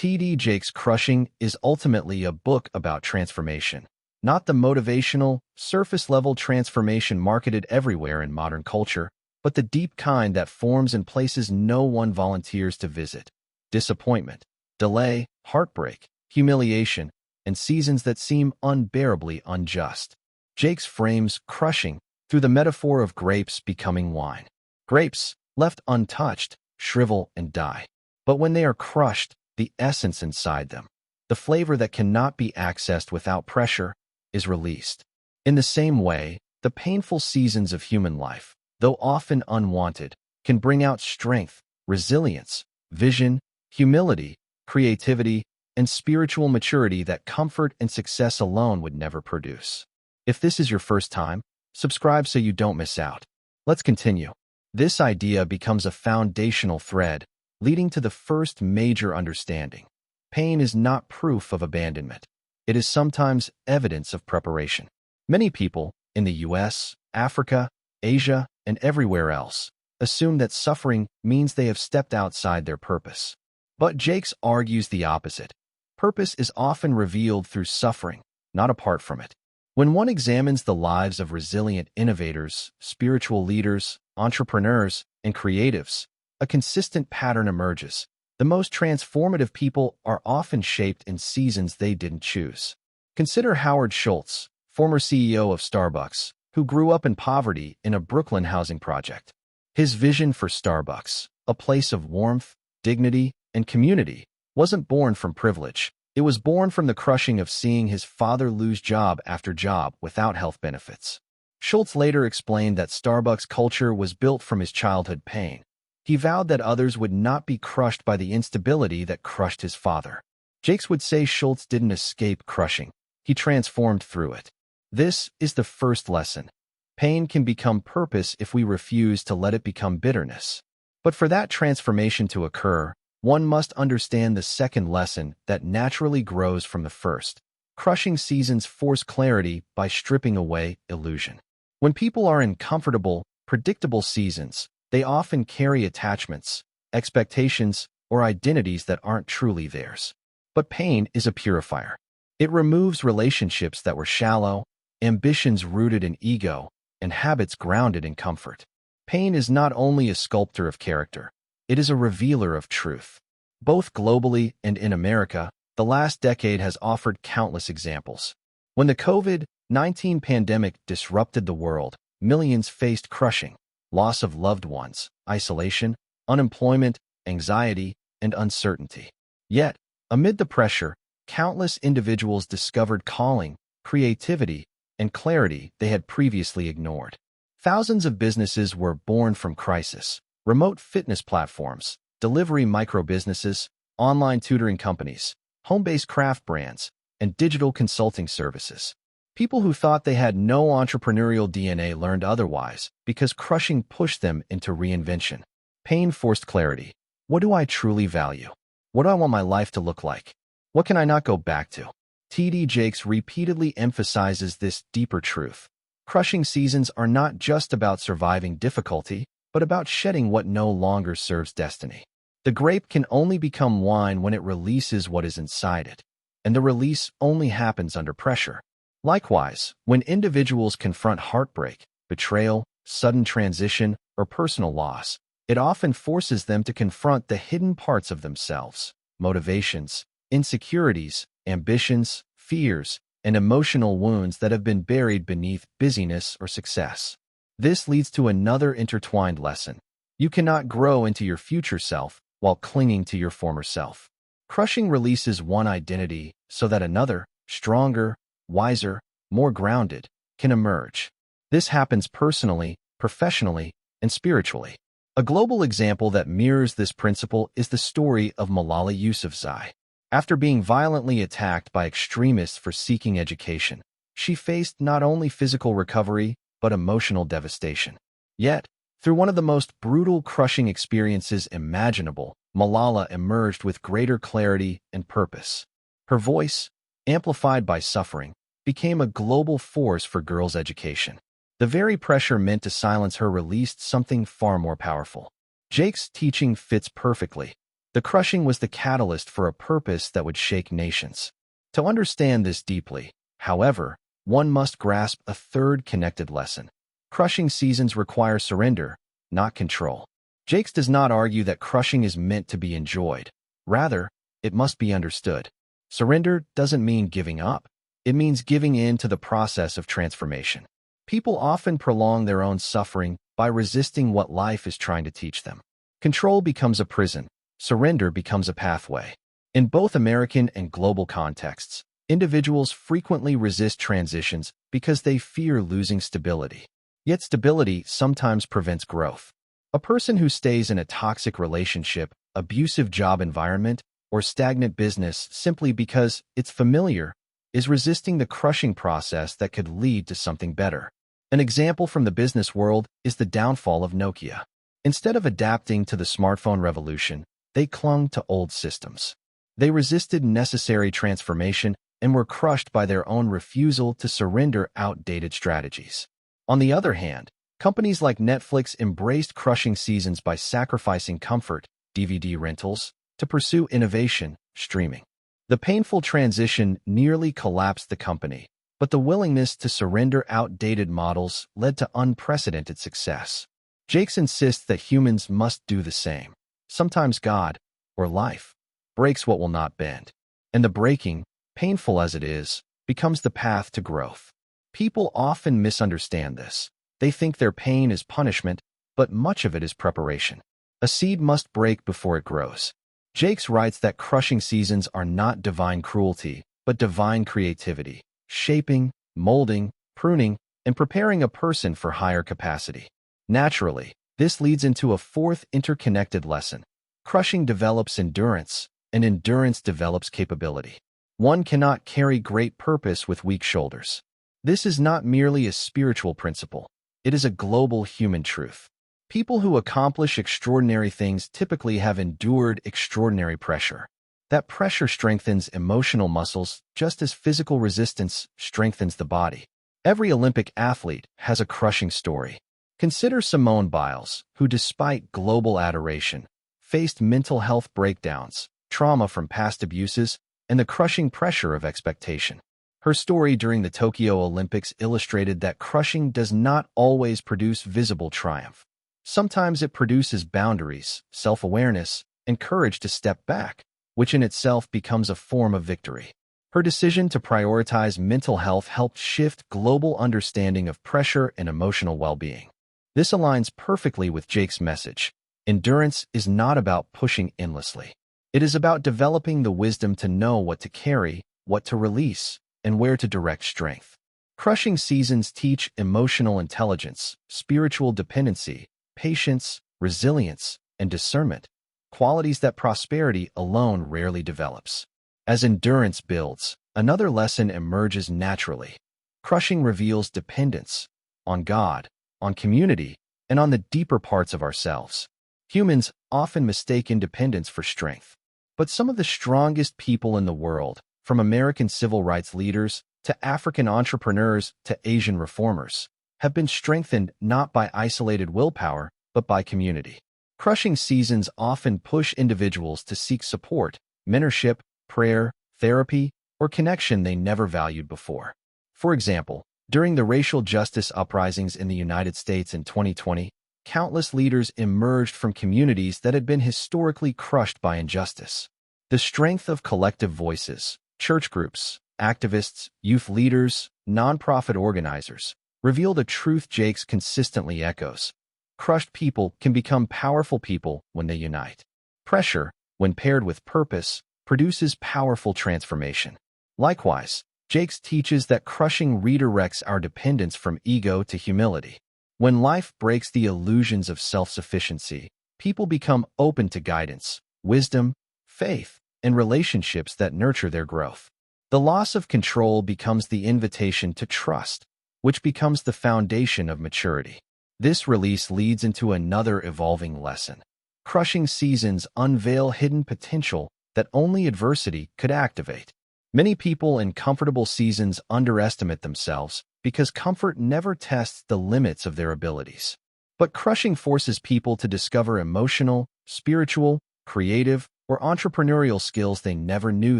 T.D. Jakes' Crushing is ultimately a book about transformation, not the motivational, surface-level transformation marketed everywhere in modern culture, but the deep kind that forms in places no one volunteers to visit. Disappointment, delay, heartbreak, humiliation, and seasons that seem unbearably unjust. Jakes frames crushing through the metaphor of grapes becoming wine. Grapes, left untouched, shrivel and die. But when they are crushed, the essence inside them, the flavor that cannot be accessed without pressure, is released. In the same way, the painful seasons of human life, though often unwanted, can bring out strength, resilience, vision, humility, creativity, and spiritual maturity that comfort and success alone would never produce. If this is your first time, subscribe so you don't miss out. Let's continue. This idea becomes a foundational thread, leading to the first major understanding. Pain is not proof of abandonment. It is sometimes evidence of preparation. Many people, in the US, Africa, Asia, and everywhere else, assume that suffering means they have stepped outside their purpose. But Jakes argues the opposite. Purpose is often revealed through suffering, not apart from it. When one examines the lives of resilient innovators, spiritual leaders, entrepreneurs, and creatives, a consistent pattern emerges. The most transformative people are often shaped in seasons they didn't choose. Consider Howard Schultz, former CEO of Starbucks, who grew up in poverty in a Brooklyn housing project. His vision for Starbucks, a place of warmth, dignity, and community, wasn't born from privilege. It was born from the crushing of seeing his father lose job after job without health benefits. Schultz later explained that Starbucks culture was built from his childhood pain. He vowed that others would not be crushed by the instability that crushed his father. Jakes would say Schultz didn't escape crushing. He transformed through it. This is the first lesson. Pain can become purpose if we refuse to let it become bitterness. But for that transformation to occur, one must understand the second lesson that naturally grows from the first. Crushing seasons force clarity by stripping away illusion. When people are in comfortable, predictable seasons, they often carry attachments, expectations, or identities that aren't truly theirs. But pain is a purifier. It removes relationships that were shallow, ambitions rooted in ego, and habits grounded in comfort. Pain is not only a sculptor of character, it is a revealer of truth. Both globally and in America, the last decade has offered countless examples. When the COVID-19 pandemic disrupted the world, millions faced crushing, loss of loved ones, isolation, unemployment, anxiety, and uncertainty. Yet, amid the pressure, countless individuals discovered calling, creativity, and clarity they had previously ignored. Thousands of businesses were born from crisis. Remote fitness platforms, delivery micro-businesses, online tutoring companies, home-based craft brands, and digital consulting services. People who thought they had no entrepreneurial DNA learned otherwise because crushing pushed them into reinvention. Pain forced clarity. What do I truly value? What do I want my life to look like? What can I not go back to? T.D. Jakes repeatedly emphasizes this deeper truth. Crushing seasons are not just about surviving difficulty, but about shedding what no longer serves destiny. The grape can only become wine when it releases what is inside it, and the release only happens under pressure. Likewise, when individuals confront heartbreak, betrayal, sudden transition, or personal loss, it often forces them to confront the hidden parts of themselves, motivations, insecurities, ambitions, fears, and emotional wounds that have been buried beneath busyness or success. This leads to another intertwined lesson. You cannot grow into your future self while clinging to your former self. Crushing releases one identity so that another, stronger, wiser, more grounded, can emerge. This happens personally, professionally, and spiritually. A global example that mirrors this principle is the story of Malala Yousafzai. After being violently attacked by extremists for seeking education, she faced not only physical recovery, but emotional devastation. Yet, through one of the most brutal, crushing experiences imaginable, Malala emerged with greater clarity and purpose. Her voice, amplified by suffering, became a global force for girls' education. The very pressure meant to silence her released something far more powerful. Jake's teaching fits perfectly. The crushing was the catalyst for a purpose that would shake nations. To understand this deeply, however, one must grasp a third connected lesson. Crushing seasons require surrender, not control. Jakes does not argue that crushing is meant to be enjoyed. Rather, it must be understood. Surrender doesn't mean giving up. It means giving in to the process of transformation. People often prolong their own suffering by resisting what life is trying to teach them. Control becomes a prison. Surrender becomes a pathway. In both American and global contexts, individuals frequently resist transitions because they fear losing stability. Yet stability sometimes prevents growth. A person who stays in a toxic relationship, abusive job environment, or stagnant business simply because it's familiar is resisting the crushing process that could lead to something better. An example from the business world is the downfall of Nokia. Instead of adapting to the smartphone revolution, they clung to old systems. They resisted necessary transformation and were crushed by their own refusal to surrender outdated strategies. On the other hand, companies like Netflix embraced crushing seasons by sacrificing comfort, DVD rentals, to pursue innovation, streaming. The painful transition nearly collapsed the company, but the willingness to surrender outdated models led to unprecedented success. Jakes insists that humans must do the same. Sometimes God, or life, breaks what will not bend. And the breaking, painful as it is, becomes the path to growth. People often misunderstand this. They think their pain is punishment, but much of it is preparation. A seed must break before it grows. Jakes writes that crushing seasons are not divine cruelty, but divine creativity, shaping, molding, pruning, and preparing a person for higher capacity. Naturally, this leads into a fourth interconnected lesson. Crushing develops endurance, and endurance develops capability. One cannot carry great purpose with weak shoulders. This is not merely a spiritual principle. It is a global human truth. People who accomplish extraordinary things typically have endured extraordinary pressure. That pressure strengthens emotional muscles just as physical resistance strengthens the body. Every Olympic athlete has a crushing story. Consider Simone Biles, who despite global adoration, faced mental health breakdowns, trauma from past abuses, and the crushing pressure of expectation. Her story during the Tokyo Olympics illustrated that crushing does not always produce visible triumph. Sometimes it produces boundaries, self-awareness, and courage to step back, which in itself becomes a form of victory. Her decision to prioritize mental health helped shift global understanding of pressure and emotional well-being. This aligns perfectly with Jake's message. Endurance is not about pushing endlessly. It is about developing the wisdom to know what to carry, what to release, and where to direct strength. Crushing seasons teach emotional intelligence, spiritual dependency, patience, resilience, and discernment, qualities that prosperity alone rarely develops. As endurance builds, another lesson emerges naturally. Crushing reveals dependence on God, on community, and on the deeper parts of ourselves. Humans often mistake independence for strength. But some of the strongest people in the world, from American civil rights leaders to African entrepreneurs to Asian reformers, have been strengthened not by isolated willpower, but by community. Crushing seasons often push individuals to seek support, mentorship, prayer, therapy, or connection they never valued before. For example, during the racial justice uprisings in the United States in 2020, countless leaders emerged from communities that had been historically crushed by injustice. The strength of collective voices, church groups, activists, youth leaders, nonprofit organizers, revealed a truth Jakes consistently echoes. Crushed people can become powerful people when they unite. Pressure, when paired with purpose, produces powerful transformation. Likewise, Jakes teaches that crushing redirects our dependence from ego to humility. When life breaks the illusions of self-sufficiency, people become open to guidance, wisdom, faith, and relationships that nurture their growth. The loss of control becomes the invitation to trust, which becomes the foundation of maturity. This release leads into another evolving lesson. Crushing seasons unveil hidden potential that only adversity could activate. Many people in comfortable seasons underestimate themselves because comfort never tests the limits of their abilities. But crushing forces people to discover emotional, spiritual, creative, or entrepreneurial skills they never knew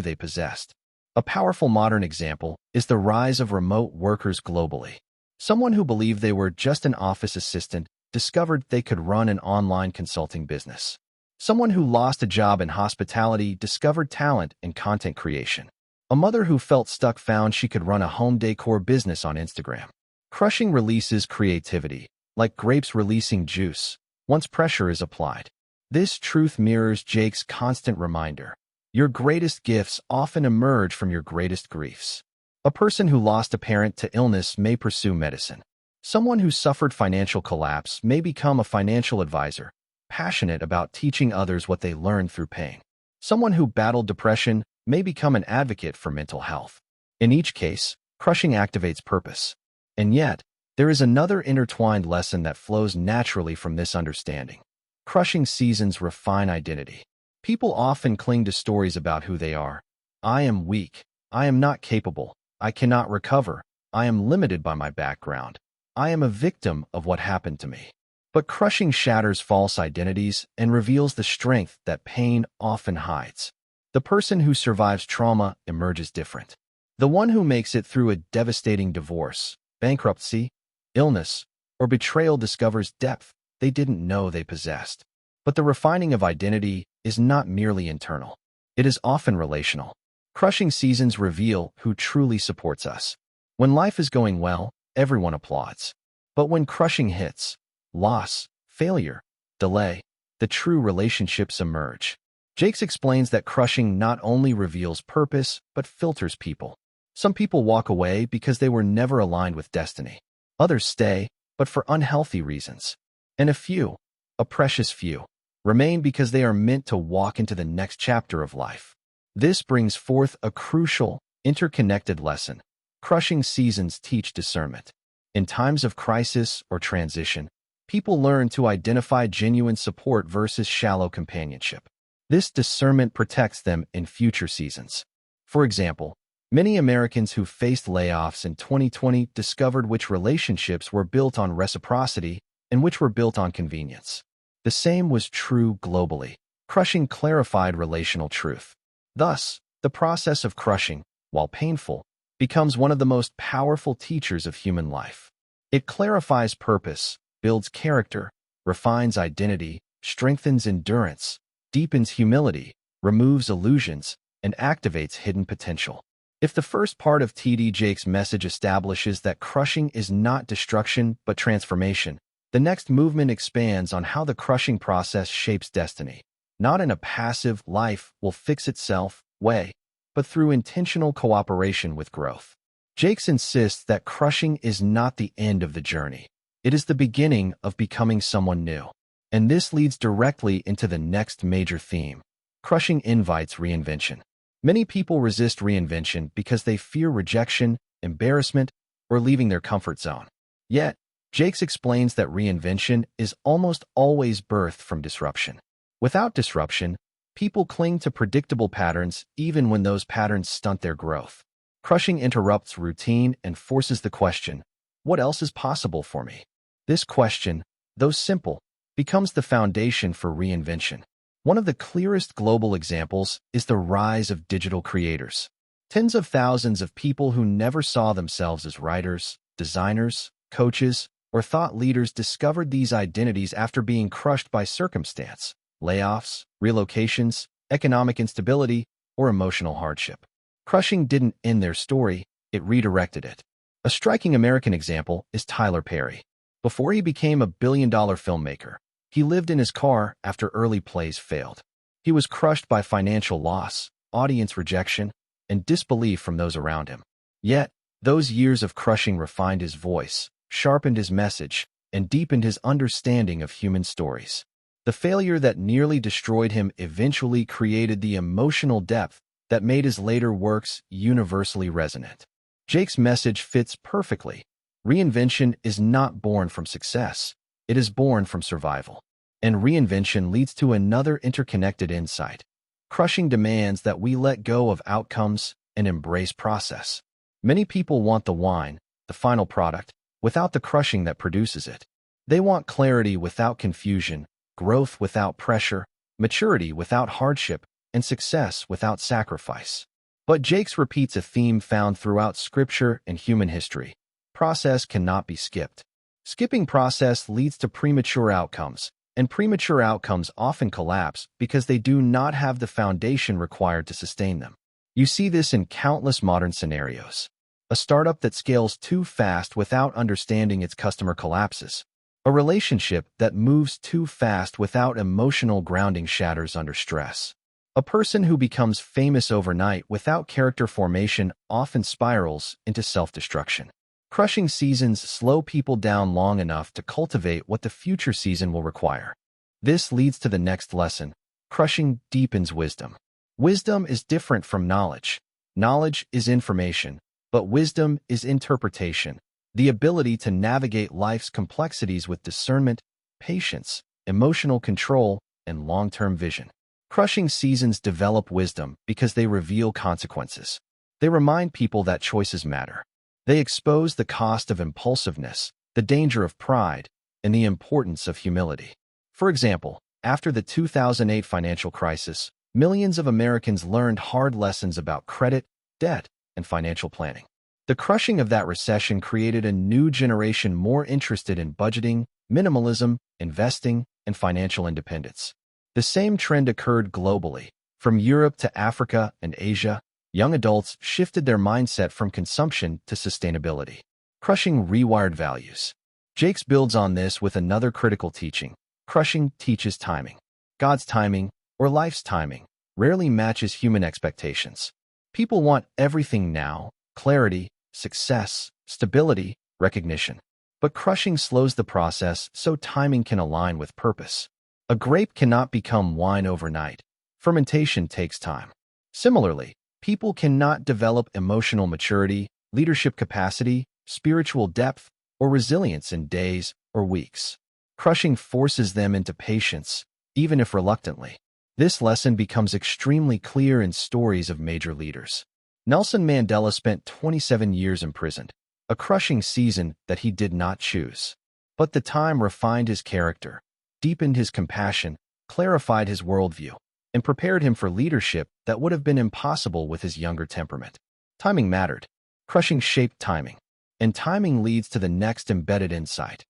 they possessed. A powerful modern example is the rise of remote workers globally. Someone who believed they were just an office assistant discovered they could run an online consulting business. Someone who lost a job in hospitality discovered talent in content creation. A mother who felt stuck found she could run a home decor business on Instagram. Crushing releases creativity, like grapes releasing juice, once pressure is applied. This truth mirrors Jake's constant reminder. Your greatest gifts often emerge from your greatest griefs. A person who lost a parent to illness may pursue medicine. Someone who suffered financial collapse may become a financial advisor, passionate about teaching others what they learned through pain. Someone who battled depression may become an advocate for mental health. In each case, crushing activates purpose. And yet, there is another intertwined lesson that flows naturally from this understanding. Crushing seasons refine identity. People often cling to stories about who they are. I am weak. I am not capable. I cannot recover. I am limited by my background. I am a victim of what happened to me. But crushing shatters false identities and reveals the strength that pain often hides. The person who survives trauma emerges different. The one who makes it through a devastating divorce, bankruptcy, illness, or betrayal discovers depth they didn't know they possessed. But the refining of identity is not merely internal. It is often relational. Crushing seasons reveal who truly supports us. When life is going well, everyone applauds. But when crushing hits, loss, failure, delay, the true relationships emerge. Jakes explains that crushing not only reveals purpose, but filters people. Some people walk away because they were never aligned with destiny. Others stay, but for unhealthy reasons. And a precious few, remain because they are meant to walk into the next chapter of life. This brings forth a crucial, interconnected lesson. Crushing seasons teach discernment. In times of crisis or transition, people learn to identify genuine support versus shallow companionship. This discernment protects them in future seasons. For example, many Americans who faced layoffs in 2020 discovered which relationships were built on reciprocity and which were built on convenience. The same was true globally. Crushing clarified relational truth. Thus, the process of crushing, while painful, becomes one of the most powerful teachers of human life. It clarifies purpose, builds character, refines identity, strengthens endurance, deepens humility, removes illusions, and activates hidden potential. If the first part of T.D. Jakes' message establishes that crushing is not destruction but transformation, the next movement expands on how the crushing process shapes destiny, not in a passive life will fix itself way, but through intentional cooperation with growth. Jakes insists that crushing is not the end of the journey. It is the beginning of becoming someone new. And this leads directly into the next major theme. Crushing invites reinvention. Many people resist reinvention because they fear rejection, embarrassment, or leaving their comfort zone. Yet, Jakes explains that reinvention is almost always birthed from disruption. Without disruption, people cling to predictable patterns even when those patterns stunt their growth. Crushing interrupts routine and forces the question, what else is possible for me? This question, though simple, becomes the foundation for reinvention. One of the clearest global examples is the rise of digital creators. Tens of thousands of people who never saw themselves as writers, designers, coaches, or thought leaders discovered these identities after being crushed by circumstance, layoffs, relocations, economic instability, or emotional hardship. Crushing didn't end their story, it redirected it. A striking American example is Tyler Perry. Before he became a billion-dollar filmmaker, he lived in his car after early plays failed. He was crushed by financial loss, audience rejection, and disbelief from those around him. Yet, those years of crushing refined his voice, sharpened his message, and deepened his understanding of human stories. The failure that nearly destroyed him eventually created the emotional depth that made his later works universally resonant. Jake's message fits perfectly. Reinvention is not born from success. It is born from survival. And reinvention leads to another interconnected insight. Crushing demands that we let go of outcomes and embrace process. Many people want the wine, the final product, without the crushing that produces it. They want clarity without confusion, growth without pressure, maturity without hardship, and success without sacrifice. But Jakes repeats a theme found throughout scripture and human history. Process cannot be skipped. Skipping process leads to premature outcomes, and premature outcomes often collapse because they do not have the foundation required to sustain them. You see this in countless modern scenarios. A startup that scales too fast without understanding its customer collapses. A relationship that moves too fast without emotional grounding shatters under stress. A person who becomes famous overnight without character formation often spirals into self-destruction. Crushing seasons slow people down long enough to cultivate what the future season will require. This leads to the next lesson. Crushing deepens wisdom. Wisdom is different from knowledge. Knowledge is information, but wisdom is interpretation, the ability to navigate life's complexities with discernment, patience, emotional control, and long-term vision. Crushing seasons develop wisdom because they reveal consequences. They remind people that choices matter. They expose the cost of impulsiveness, the danger of pride, and the importance of humility. For example, after the 2008 financial crisis, millions of Americans learned hard lessons about credit, debt, and financial planning. The crushing of that recession created a new generation more interested in budgeting, minimalism, investing, and financial independence. The same trend occurred globally. From Europe to Africa and Asia, young adults shifted their mindset from consumption to sustainability. Crushing rewired values. Jakes builds on this with another critical teaching. Crushing teaches timing. God's timing, or life's timing, rarely matches human expectations. People want everything now: clarity, success, stability, recognition. But crushing slows the process so timing can align with purpose. A grape cannot become wine overnight. Fermentation takes time. Similarly, people cannot develop emotional maturity, leadership capacity, spiritual depth, or resilience in days or weeks. Crushing forces them into patience, even if reluctantly. This lesson becomes extremely clear in stories of major leaders. Nelson Mandela spent 27 years imprisoned, a crushing season that he did not choose. But the time refined his character, deepened his compassion, clarified his worldview, and prepared him for leadership that would have been impossible with his younger temperament. Timing mattered. Crushing shaped timing. And timing leads to the next embedded insight.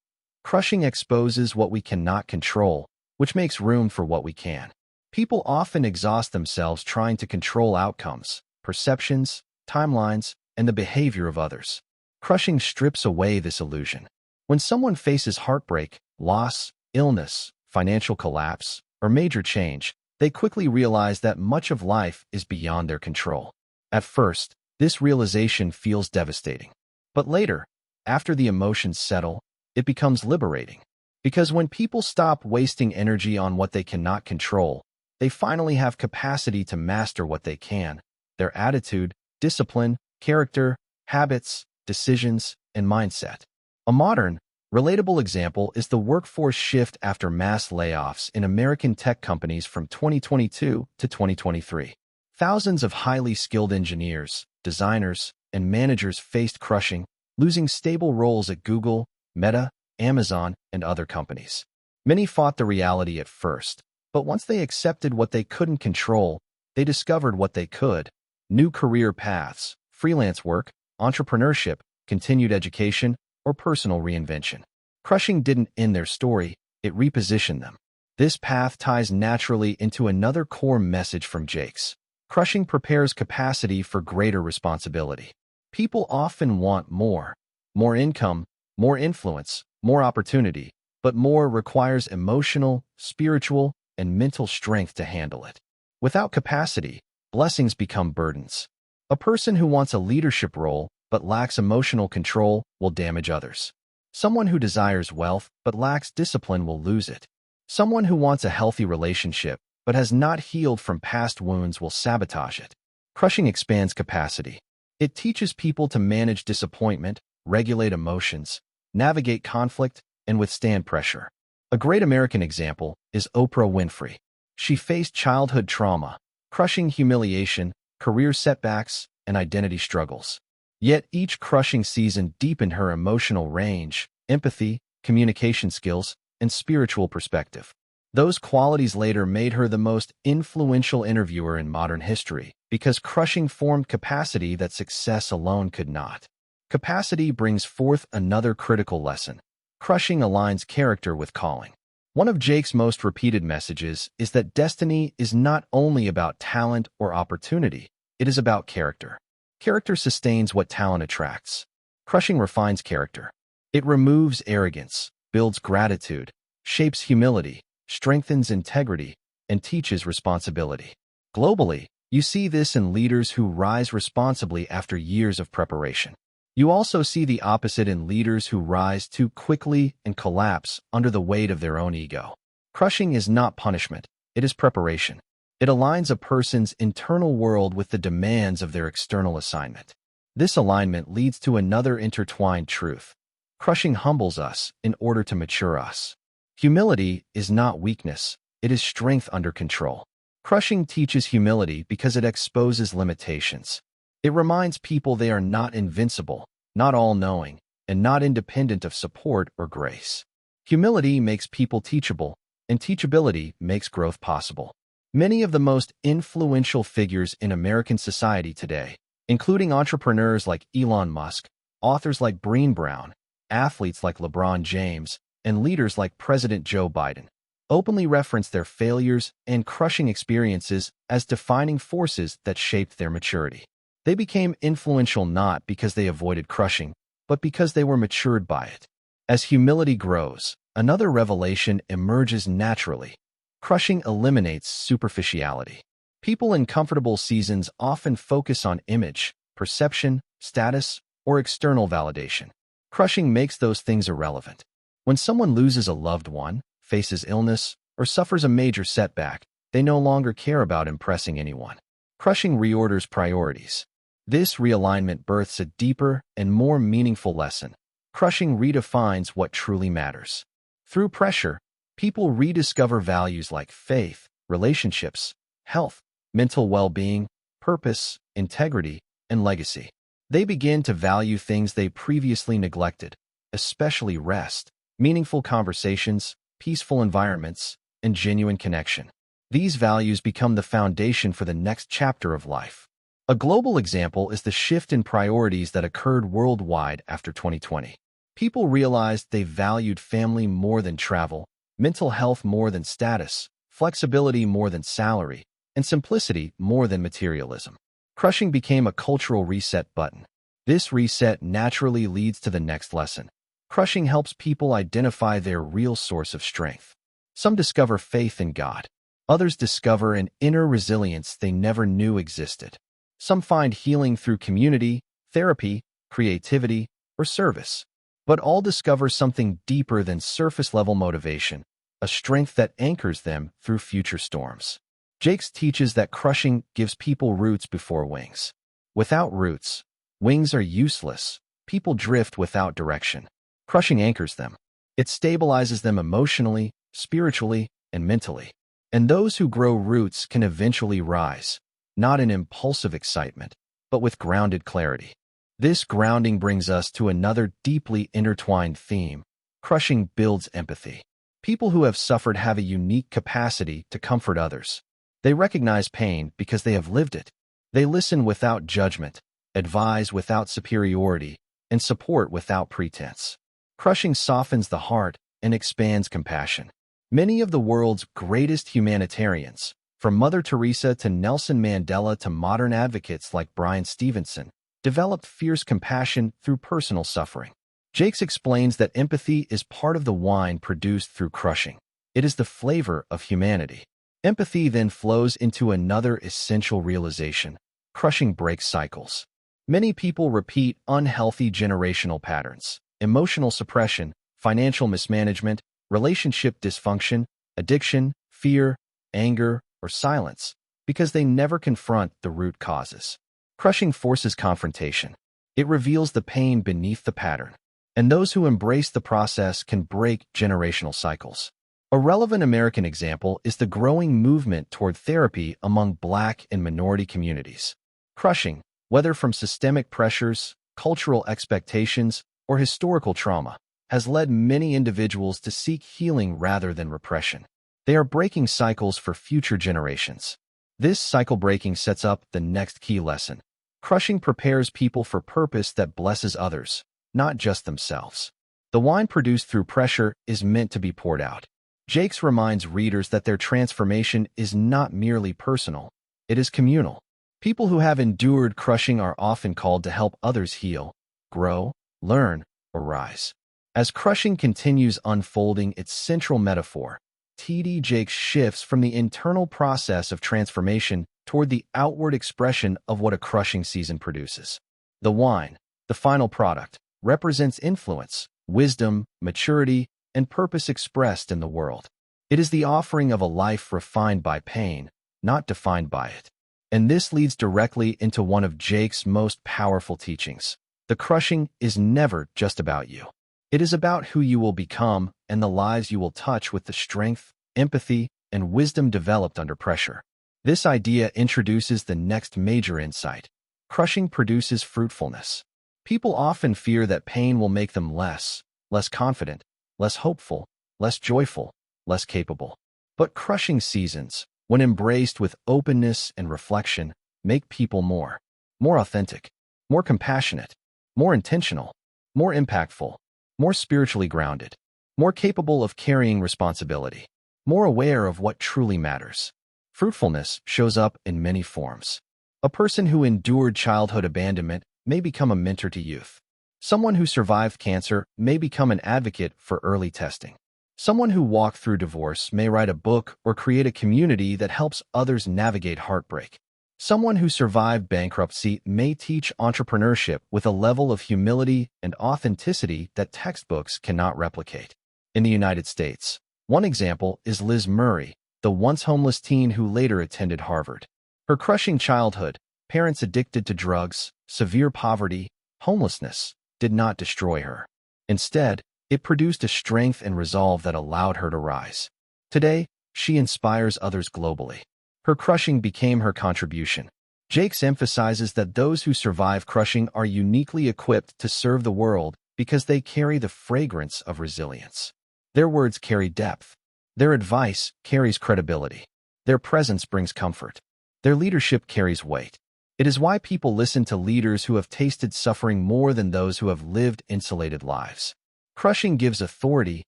Crushing exposes what we cannot control, which makes room for what we can. People often exhaust themselves trying to control outcomes, perceptions, timelines, and the behavior of others. Crushing strips away this illusion. When someone faces heartbreak, loss, illness, financial collapse, or major change, they quickly realize that much of life is beyond their control. At first, this realization feels devastating. But later, after the emotions settle, it becomes liberating. Because when people stop wasting energy on what they cannot control, they finally have capacity to master what they can: their attitude, discipline, character, habits, decisions, and mindset. A modern, relatable example is the workforce shift after mass layoffs in American tech companies from 2022 to 2023. Thousands of highly skilled engineers, designers, and managers faced crushing, losing stable roles at Google, Meta, Amazon, and other companies. Many fought the reality at first, but once they accepted what they couldn't control, they discovered what they could: new career paths, freelance work, entrepreneurship, continued education, or personal reinvention. Crushing didn't end their story, it repositioned them. This path ties naturally into another core message from Jakes. Crushing prepares capacity for greater responsibility. People often want more. More income, more influence, more opportunity, but more requires emotional, spiritual, and mental strength to handle it. Without capacity, blessings become burdens. A person who wants a leadership role but lacks emotional control will damage others. Someone who desires wealth but lacks discipline will lose it. Someone who wants a healthy relationship but has not healed from past wounds will sabotage it. Crushing expands capacity. It teaches people to manage disappointment, regulate emotions, navigate conflict, and withstand pressure. A great American example is Oprah Winfrey. She faced childhood trauma, crushing humiliation, career setbacks, and identity struggles. Yet each crushing season deepened her emotional range, empathy, communication skills, and spiritual perspective. Those qualities later made her the most influential interviewer in modern history because crushing formed capacity that success alone could not. Capacity brings forth another critical lesson. Crushing aligns character with calling. One of Jake's most repeated messages is that destiny is not only about talent or opportunity, it is about character. Character sustains what talent attracts. Crushing refines character. It removes arrogance, builds gratitude, shapes humility, strengthens integrity, and teaches responsibility. Globally, you see this in leaders who rise responsibly after years of preparation. You also see the opposite in leaders who rise too quickly and collapse under the weight of their own ego. Crushing is not punishment, it is preparation. It aligns a person's internal world with the demands of their external assignment. This alignment leads to another intertwined truth. Crushing humbles us in order to mature us. Humility is not weakness, it is strength under control. Crushing teaches humility because it exposes limitations. It reminds people they are not invincible, not all-knowing, and not independent of support or grace. Humility makes people teachable, and teachability makes growth possible. Many of the most influential figures in American society today, including entrepreneurs like Elon Musk, authors like Brené Brown, athletes like LeBron James, and leaders like President Joe Biden, openly reference their failures and crushing experiences as defining forces that shaped their maturity. They became influential not because they avoided crushing, but because they were matured by it. As humility grows, another revelation emerges naturally. Crushing eliminates superficiality. People in comfortable seasons often focus on image, perception, status, or external validation. Crushing makes those things irrelevant. When someone loses a loved one, faces illness, or suffers a major setback, they no longer care about impressing anyone. Crushing reorders priorities. This realignment births a deeper and more meaningful lesson. Crushing redefines what truly matters. Through pressure, people rediscover values like faith, relationships, health, mental well-being, purpose, integrity, and legacy. They begin to value things they previously neglected, especially rest, meaningful conversations, peaceful environments, and genuine connection. These values become the foundation for the next chapter of life. A global example is the shift in priorities that occurred worldwide after 2020. People realized they valued family more than travel, mental health more than status, flexibility more than salary, and simplicity more than materialism. Crushing became a cultural reset button. This reset naturally leads to the next lesson. Crushing helps people identify their real source of strength. Some discover faith in God. Others discover an inner resilience they never knew existed. Some find healing through community, therapy, creativity, or service. But all discover something deeper than surface-level motivation, a strength that anchors them through future storms. Jakes teaches that crushing gives people roots before wings. Without roots, wings are useless. People drift without direction. Crushing anchors them. It stabilizes them emotionally, spiritually, and mentally. And those who grow roots can eventually rise, not in impulsive excitement, but with grounded clarity. This grounding brings us to another deeply intertwined theme. Crushing builds empathy. People who have suffered have a unique capacity to comfort others. They recognize pain because they have lived it. They listen without judgment, advise without superiority, and support without pretense. Crushing softens the heart and expands compassion. Many of the world's greatest humanitarians, from Mother Teresa to Nelson Mandela to modern advocates like Bryan Stevenson, developed fierce compassion through personal suffering. Jakes explains that empathy is part of the wine produced through crushing. It is the flavor of humanity. Empathy then flows into another essential realization. Crushing breaks cycles. Many people repeat unhealthy generational patterns: emotional suppression, financial mismanagement, relationship dysfunction, addiction, fear, anger, or silence, because they never confront the root causes. Crushing forces confrontation. It reveals the pain beneath the pattern, and those who embrace the process can break generational cycles. A relevant American example is the growing movement toward therapy among Black and minority communities. Crushing, whether from systemic pressures, cultural expectations, or historical trauma, has led many individuals to seek healing rather than repression. They are breaking cycles for future generations. This cycle breaking sets up the next key lesson. Crushing prepares people for purpose that blesses others, not just themselves. The wine produced through pressure is meant to be poured out. Jakes reminds readers that their transformation is not merely personal, it is communal. People who have endured crushing are often called to help others heal, grow, learn, or rise. As crushing continues unfolding its central metaphor, T.D. Jakes shifts from the internal process of transformation toward the outward expression of what a crushing season produces. The wine, the final product, represents influence, wisdom, maturity, and purpose expressed in the world. It is the offering of a life refined by pain, not defined by it. And this leads directly into one of Jakes' most powerful teachings. The crushing is never just about you. It is about who you will become and the lives you will touch with the strength, empathy, and wisdom developed under pressure. This idea introduces the next major insight. Crushing produces fruitfulness. People often fear that pain will make them less confident, less hopeful, less joyful, less capable. But crushing seasons, when embraced with openness and reflection, make people more authentic, more compassionate, more intentional, more impactful, more spiritually grounded, more capable of carrying responsibility, more aware of what truly matters. Fruitfulness shows up in many forms. A person who endured childhood abandonment may become a mentor to youth. Someone who survived cancer may become an advocate for early testing. Someone who walked through divorce may write a book or create a community that helps others navigate heartbreak. Someone who survived bankruptcy may teach entrepreneurship with a level of humility and authenticity that textbooks cannot replicate. In the United States, one example is Liz Murray, the once homeless teen who later attended Harvard. Her crushing childhood, parents addicted to drugs, severe poverty, homelessness, did not destroy her. Instead, it produced a strength and resolve that allowed her to rise. Today, she inspires others globally. Her crushing became her contribution. Jakes emphasizes that those who survive crushing are uniquely equipped to serve the world because they carry the fragrance of resilience. Their words carry depth. Their advice carries credibility. Their presence brings comfort. Their leadership carries weight. It is why people listen to leaders who have tasted suffering more than those who have lived insulated lives. Crushing gives authority,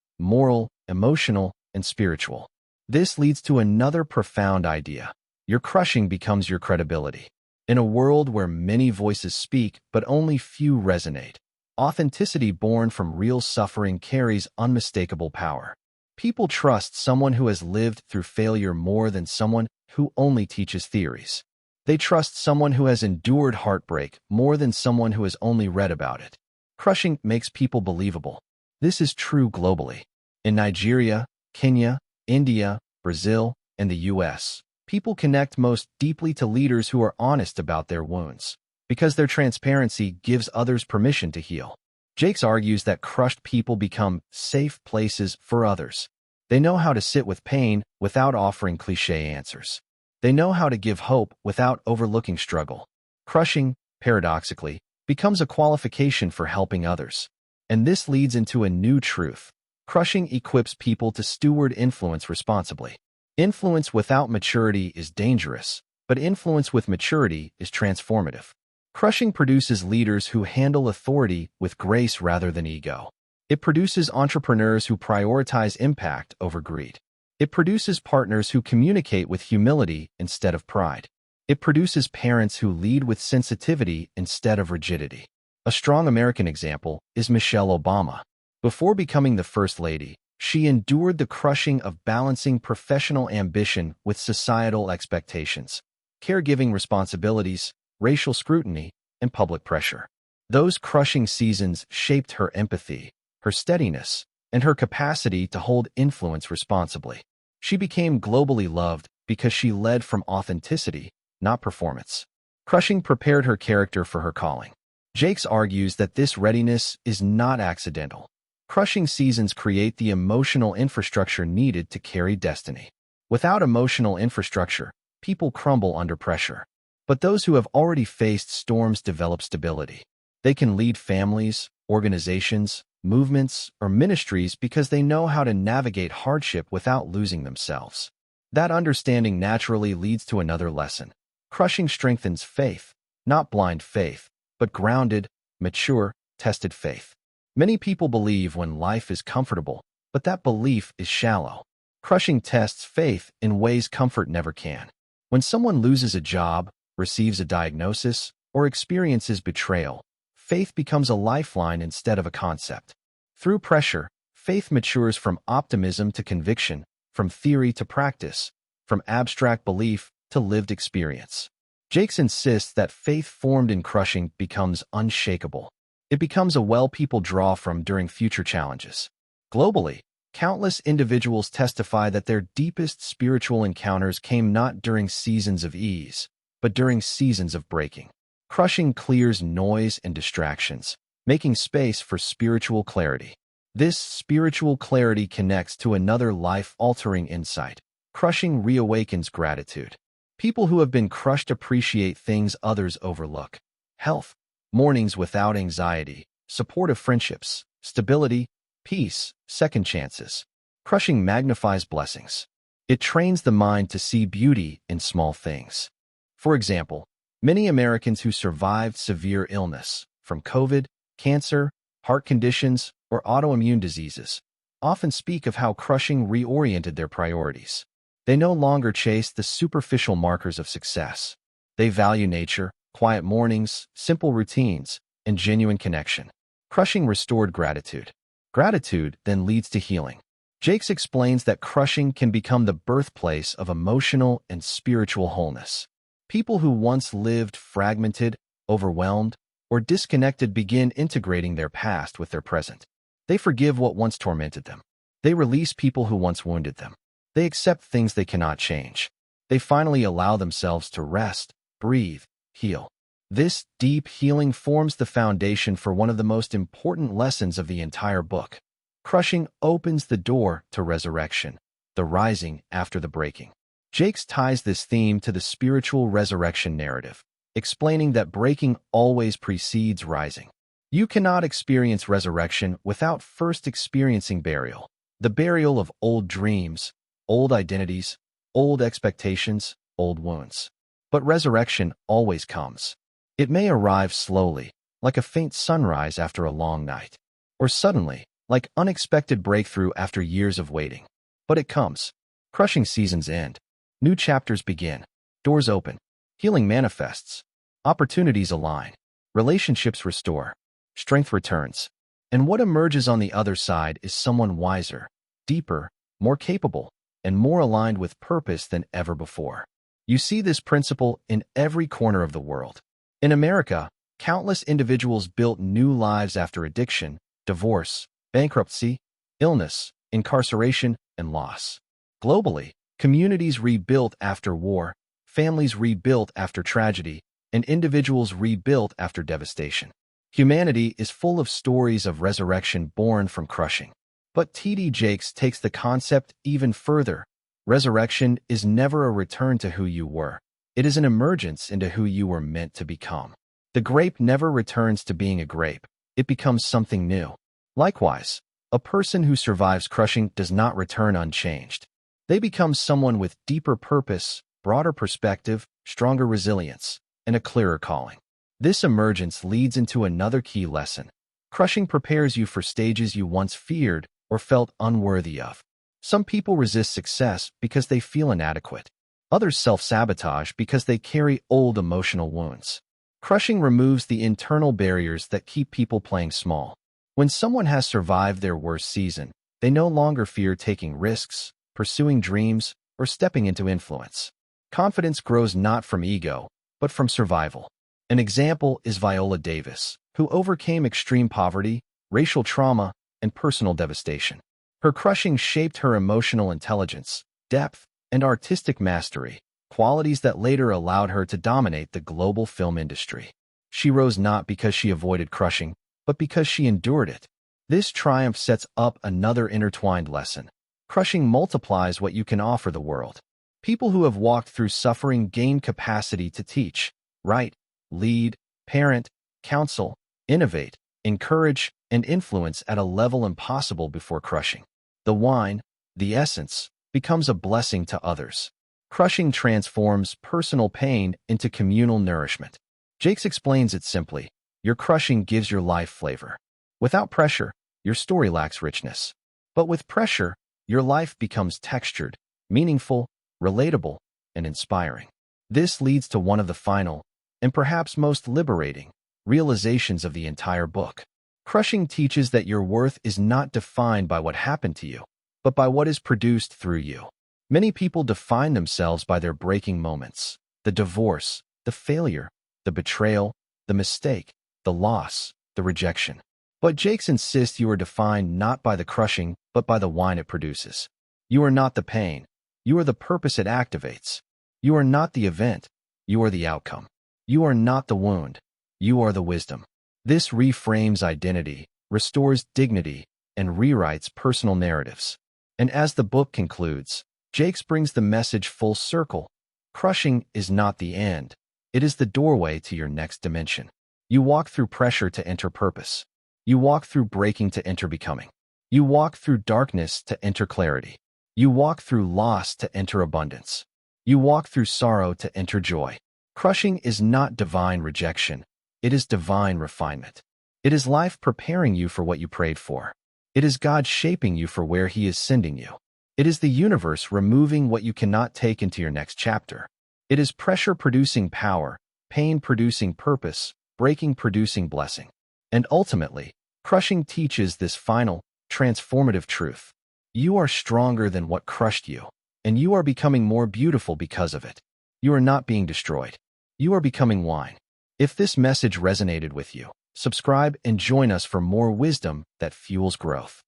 moral, emotional, and spiritual. This leads to another profound idea. Your crushing becomes your credibility. In a world where many voices speak but only few resonate, authenticity born from real suffering carries unmistakable power. People trust someone who has lived through failure more than someone who only teaches theories. They trust someone who has endured heartbreak more than someone who has only read about it. Crushing makes people believable. This is true globally. In Nigeria, Kenya, India, Brazil, and the U.S., people connect most deeply to leaders who are honest about their wounds, because their transparency gives others permission to heal. Jakes argues that crushed people become safe places for others. They know how to sit with pain without offering cliché answers. They know how to give hope without overlooking struggle. Crushing, paradoxically, becomes a qualification for helping others. And this leads into a new truth. Crushing equips people to steward influence responsibly. Influence without maturity is dangerous, but influence with maturity is transformative. Crushing produces leaders who handle authority with grace rather than ego. It produces entrepreneurs who prioritize impact over greed. It produces partners who communicate with humility instead of pride. It produces parents who lead with sensitivity instead of rigidity. A strong American example is Michelle Obama. Before becoming the First Lady, she endured the crushing of balancing professional ambition with societal expectations, caregiving responsibilities, racial scrutiny, and public pressure. Those crushing seasons shaped her empathy, her steadiness, and her capacity to hold influence responsibly. She became globally loved because she led from authenticity, not performance. Crushing prepared her character for her calling. Jakes argues that this readiness is not accidental. Crushing seasons create the emotional infrastructure needed to carry destiny. Without emotional infrastructure, people crumble under pressure. But those who have already faced storms develop stability. They can lead families, organizations, movements, or ministries because they know how to navigate hardship without losing themselves. That understanding naturally leads to another lesson. Crushing strengthens faith, not blind faith, but grounded, mature, tested faith. Many people believe when life is comfortable, but that belief is shallow. Crushing tests faith in ways comfort never can. When someone loses a job, receives a diagnosis, or experiences betrayal, faith becomes a lifeline instead of a concept. Through pressure, faith matures from optimism to conviction, from theory to practice, from abstract belief to lived experience. Jakes insists that faith formed in crushing becomes unshakable. It becomes a well people draw from during future challenges. Globally, countless individuals testify that their deepest spiritual encounters came not during seasons of ease, but during seasons of breaking. Crushing clears noise and distractions, making space for spiritual clarity. This spiritual clarity connects to another life-altering insight. Crushing reawakens gratitude. People who have been crushed appreciate things others overlook. Health, mornings without anxiety, supportive friendships, stability, peace, second chances. Crushing magnifies blessings. It trains the mind to see beauty in small things. For example, many Americans who survived severe illness, from COVID, cancer, heart conditions, or autoimmune diseases, often speak of how crushing reoriented their priorities. They no longer chase the superficial markers of success. They value nature, quiet mornings, simple routines, and genuine connection. Crushing restored gratitude. Gratitude then leads to healing. Jakes explains that crushing can become the birthplace of emotional and spiritual wholeness. People who once lived fragmented, overwhelmed, or disconnected begin integrating their past with their present. They forgive what once tormented them. They release people who once wounded them. They accept things they cannot change. They finally allow themselves to rest, breathe, heal. This deep healing forms the foundation for one of the most important lessons of the entire book. Crushing opens the door to resurrection, the rising after the breaking. Jakes ties this theme to the spiritual resurrection narrative, explaining that breaking always precedes rising. You cannot experience resurrection without first experiencing burial, the burial of old dreams, old identities, old expectations, old wounds. But resurrection always comes. It may arrive slowly, like a faint sunrise after a long night, or suddenly, like unexpected breakthrough after years of waiting. But it comes. Crushing seasons end. New chapters begin. Doors open. Healing manifests. Opportunities align. Relationships restore. Strength returns. And what emerges on the other side is someone wiser, deeper, more capable, and more aligned with purpose than ever before. You see this principle in every corner of the world. In America, countless individuals built new lives after addiction, divorce, bankruptcy, illness, incarceration, and loss. Globally, communities rebuilt after war, families rebuilt after tragedy, and individuals rebuilt after devastation. Humanity is full of stories of resurrection born from crushing. But T.D. Jakes takes the concept even further. Resurrection is never a return to who you were. It is an emergence into who you were meant to become. The grape never returns to being a grape. It becomes something new. Likewise, a person who survives crushing does not return unchanged. They become someone with deeper purpose, broader perspective, stronger resilience, and a clearer calling. This emergence leads into another key lesson. Crushing prepares you for stages you once feared or felt unworthy of. Some people resist success because they feel inadequate. Others self-sabotage because they carry old emotional wounds. Crushing removes the internal barriers that keep people playing small. When someone has survived their worst season, they no longer fear taking risks, pursuing dreams, or stepping into influence. Confidence grows not from ego, but from survival. An example is Viola Davis, who overcame extreme poverty, racial trauma, and personal devastation. Her crushing shaped her emotional intelligence, depth, and artistic mastery, qualities that later allowed her to dominate the global film industry. She rose not because she avoided crushing, but because she endured it. This triumph sets up another intertwined lesson. Crushing multiplies what you can offer the world. People who have walked through suffering gain capacity to teach, write, lead, parent, counsel, innovate, encourage, and influence at a level impossible before crushing. The wine, the essence, becomes a blessing to others. Crushing transforms personal pain into communal nourishment. Jakes explains it simply. Your crushing gives your life flavor. Without pressure, your story lacks richness. But with pressure, your life becomes textured, meaningful, relatable, and inspiring. This leads to one of the final, and perhaps most liberating, realizations of the entire book. Crushing teaches that your worth is not defined by what happened to you, but by what is produced through you. Many people define themselves by their breaking moments: the divorce, the failure, the betrayal, the mistake, the loss, the rejection. But Jakes insists you are defined not by the crushing, but by the wine it produces. You are not the pain. You are the purpose it activates. You are not the event. You are the outcome. You are not the wound. You are the wisdom. This reframes identity, restores dignity, and rewrites personal narratives. And as the book concludes, Jakes brings the message full circle. Crushing is not the end. It is the doorway to your next dimension. You walk through pressure to enter purpose. You walk through breaking to enter becoming. You walk through darkness to enter clarity. You walk through loss to enter abundance. You walk through sorrow to enter joy. Crushing is not divine rejection. It is divine refinement. It is life preparing you for what you prayed for. It is God shaping you for where He is sending you. It is the universe removing what you cannot take into your next chapter. It is pressure producing power, pain producing purpose, breaking producing blessing. And ultimately, crushing teaches this final, transformative truth. You are stronger than what crushed you, and you are becoming more beautiful because of it. You are not being destroyed. You are becoming wine. If this message resonated with you, subscribe and join us for more wisdom that fuels growth.